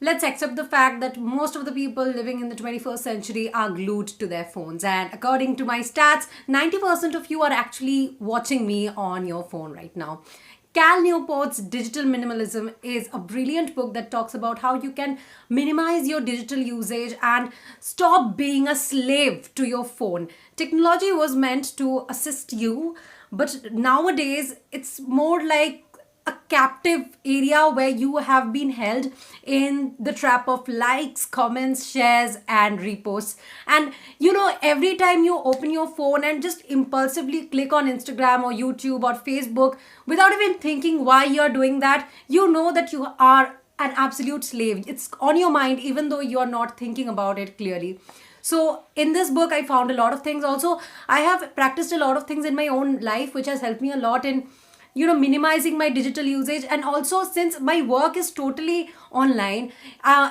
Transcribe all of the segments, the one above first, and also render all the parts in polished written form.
let's accept the fact that most of the people living in the 21st century are glued to their phones. And according to my stats, 90% of you are actually watching me on your phone right now. Cal Newport's Digital Minimalism is a brilliant book that talks about how you can minimize your digital usage and stop being a slave to your phone. Technology was meant to assist you, but nowadays it's more like a captive area where you have been held in the trap of likes, comments, shares, and reposts. And every time you open your phone and just impulsively click on Instagram or YouTube or Facebook without even thinking why you're doing that, you know that you are an absolute slave. It's on your mind even though you're not thinking about it clearly. So in this book, I found a lot of things. Also, I have practiced a lot of things in my own life, which has helped me a lot in minimizing my digital usage. And also, since my work is totally online,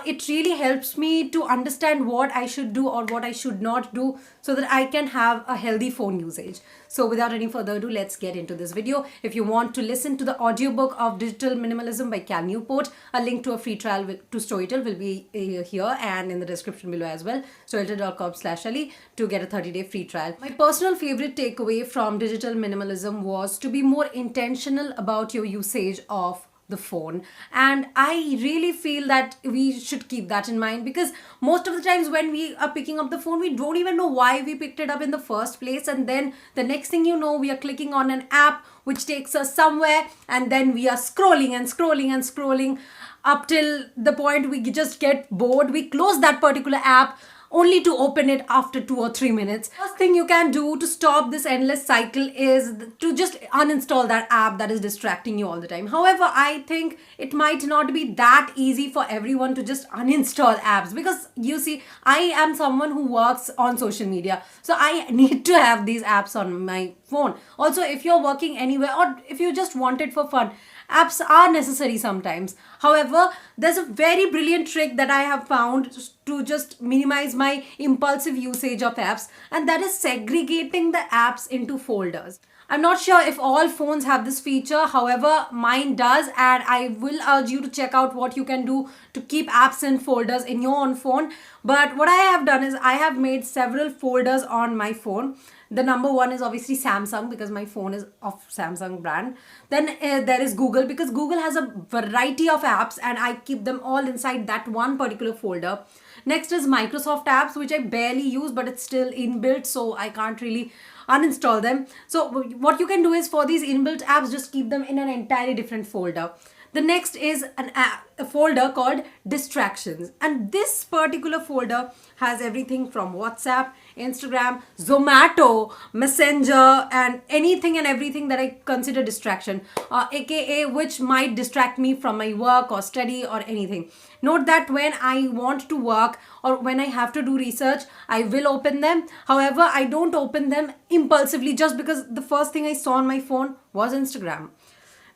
it really helps me to understand what I should do or what I should not do so that I can have a healthy phone usage. So without any further ado, let's get into this video. If you want to listen to the audiobook of Digital Minimalism by Cal Newport, a link to a free trial to Storytel will be here and in the description below as well. Storytel.com/Ali to get a 30-day free trial. My personal favorite takeaway from Digital Minimalism was to be more intentional about your usage of the phone. And I really feel that we should keep that in mind, because most of the times when we are picking up the phone, we don't even know why we picked it up in the first place. And then the next thing you know, we are clicking on an app which takes us somewhere, and then we are scrolling and scrolling and scrolling up till the point we just get bored. We close that particular app only to open it after 2 or 3 minutes. First thing you can do to stop this endless cycle is to just uninstall that app that is distracting you all the time. However, I think it might not be that easy for everyone to just uninstall apps, because you see, I am someone who works on social media, so I need to have these apps on my phone. Also, if you're working anywhere or if you just want it for fun, apps are necessary sometimes. However, there's a very brilliant trick that I have found to just minimize my impulsive usage of apps, and that is segregating the apps into folders. I'm not sure if all phones have this feature, however, mine does, and I will urge you to check out what you can do to keep apps in folders in your own phone. But what I have done is I have made several folders on my phone. The number one is obviously Samsung, because my phone is of Samsung brand. Then there is Google, because Google has a variety of apps and I keep them all inside that one particular folder. Next is Microsoft apps, which I barely use, but it's still inbuilt, so I can't really uninstall them. So what you can do is, for these inbuilt apps, just keep them in an entirely different folder. The next is a folder called Distractions, and this particular folder has everything from WhatsApp, Instagram, Zomato, Messenger, and anything and everything that I consider distraction, aka which might distract me from my work or study or anything. Note that when I want to work or when I have to do research, I will open them. However, I don't open them impulsively just because the first thing I saw on my phone was Instagram.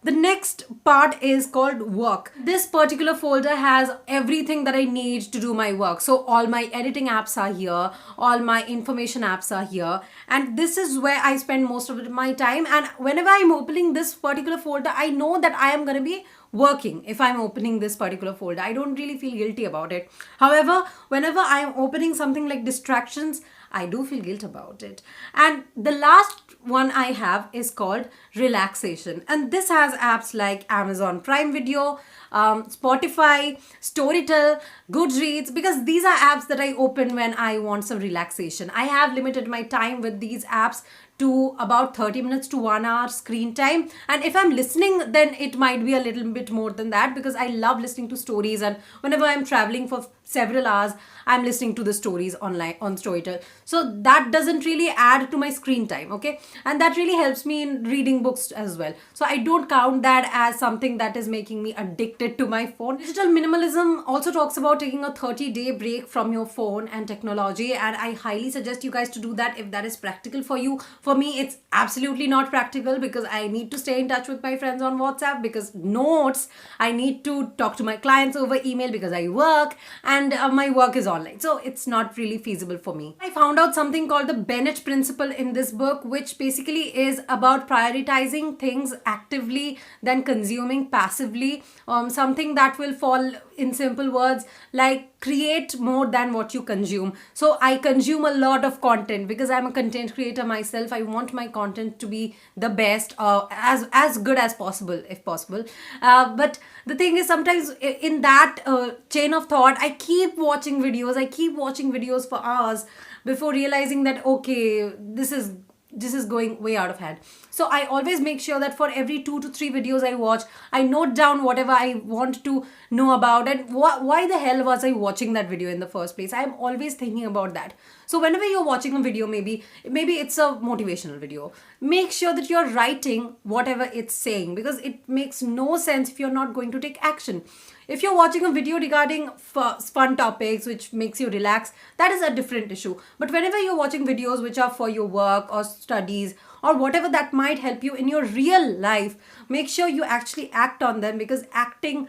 The next part is called Work. This particular folder has everything that I need to do my work. So all my editing apps are here, all my information apps are here, and this is where I spend most of my time. And whenever I'm opening this particular folder, I know that I am going to be working. If I'm opening this particular folder, I don't really feel guilty about it. However, whenever I'm opening something like distractions, I do feel guilt about it. And the last one I have is called Relaxation, and this has apps like Amazon Prime Video, Spotify, Storytel, Goodreads, because these are apps that I open when I want some relaxation. I have limited my time with these apps to about 30 minutes to 1 hour screen time, and if I'm listening, then it might be a little bit more than that, because I love listening to stories, and whenever I'm traveling for several hours, I'm listening to the stories online on Storytel. So that doesn't really add to my screen time, okay? And that really helps me in reading books as well. So I don't count that as something that is making me addicted to my phone. Digital minimalism also talks about taking a 30-day break from your phone and technology, and I highly suggest you guys to do that if that is practical for you. For me, it's absolutely not practical because I need to stay in touch with my friends on WhatsApp, because notes, I need to talk to my clients over email because I work, and my work is online. So it's not really feasible for me. I found out something called the Bennett Principle in this book, which basically is about prioritizing things actively than consuming passively. Something that will fall in simple words like create more than what you consume. So I consume a lot of content because I'm a content creator myself. I want my content to be the best, as good as possible, if possible. But the thing is, sometimes in that chain of thought, I keep watching videos for hours before realizing that, okay, this is going way out of hand. So I always make sure that for every 2 to 3 videos I watch, I note down whatever I want to know about, and why the hell was I watching that video in the first place. I'm always thinking about that. So whenever you're watching a video, maybe it's a motivational video, make sure that you're writing whatever it's saying, because it makes no sense if you're not going to take action. If you're watching a video regarding fun topics which makes you relax, that is a different issue. But whenever you're watching videos which are for your work or studies or whatever that might help you in your real life, make sure you actually act on them, because acting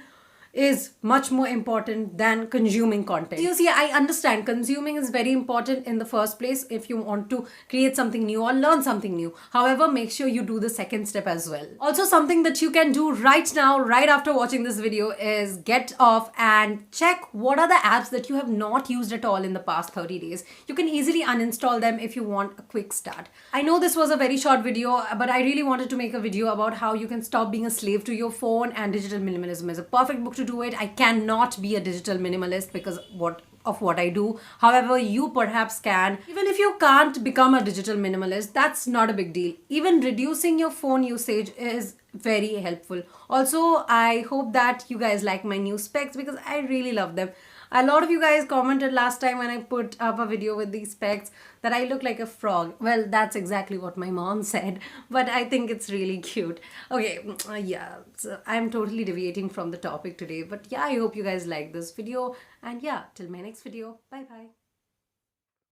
is much more important than consuming content. You see, I understand consuming is very important in the first place if you want to create something new or learn something new. However, make sure you do the second step as well. Also, something that you can do right now, right after watching this video, is get off and check what are the apps that you have not used at all in the past 30 days. You can easily uninstall them if you want a quick start. I know this was a very short video, but I really wanted to make a video about how you can stop being a slave to your phone, and Digital Minimalism is a perfect book to do it. I cannot be a digital minimalist because of what I do. However, you perhaps can. Even if you can't become a digital minimalist, that's not a big deal. Even reducing your phone usage is very helpful. Also, I hope that you guys like my new specs because I really love them. A lot of you guys commented last time when I put up a video with these specs that I look like a frog. Well, that's exactly what my mom said, but I think it's really cute. Okay, yeah, so I'm totally deviating from the topic today, but yeah, I hope you guys like this video, and yeah, till my next video, bye bye.